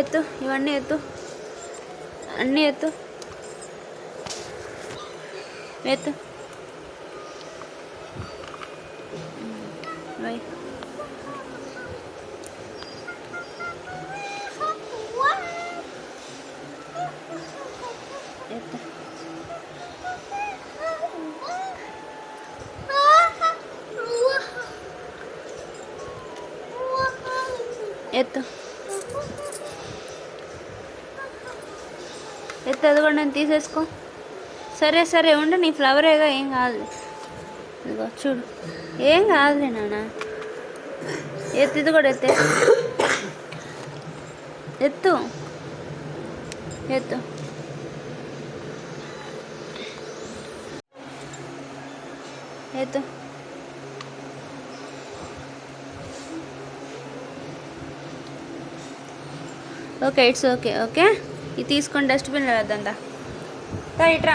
ఎత్తు, ఇవన్నీ ఎత్తు, అన్నీ ఎత్తు, ఎత్తు. వై ఎత్తు. ఎత్తు ఎత్తు, అది కూడా నేను తీసేసుకో. సరే సరే ఉండు, నీ ఫ్లవరేగా, ఏం కాదు. ఇదిగో చూడు, ఏం కాదులే నాన్న. ఎత్తు, ఇది కూడా ఎత్తే, ఎత్తు ఎత్తు. ఎత్తు. Okay, it's okay. ఓకే, ఇది తీసుకొని డస్ట్బిన్లో వేద్దా. ఇట్రా,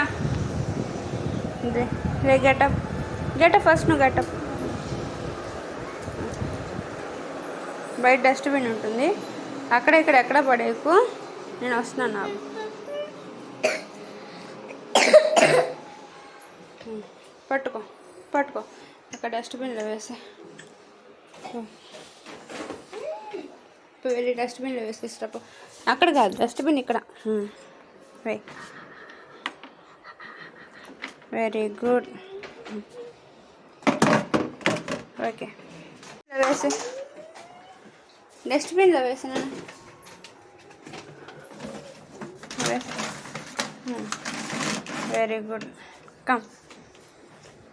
రే గెటప్, గెటప్ ఫస్ట్, నువ్వు గెటప్. బయట డస్ట్బిన్ ఉంటుంది, అక్కడ ఇక్కడ ఎక్కడ పడేకు, నేను వస్తున్నాను. నాకు పట్టుకో పట్టుకో, అక్కడ డస్ట్బిన్లో వేసే, వెళ్ళి డస్ట్బిన్లో వేసి తీసుకురాపో. అక్కడ కాదు, డస్ట్బిన్ ఇక్కడ. Very good. ఓకే, వేసి డస్ట్బిన్లో వేసాను. Very good. కమ్.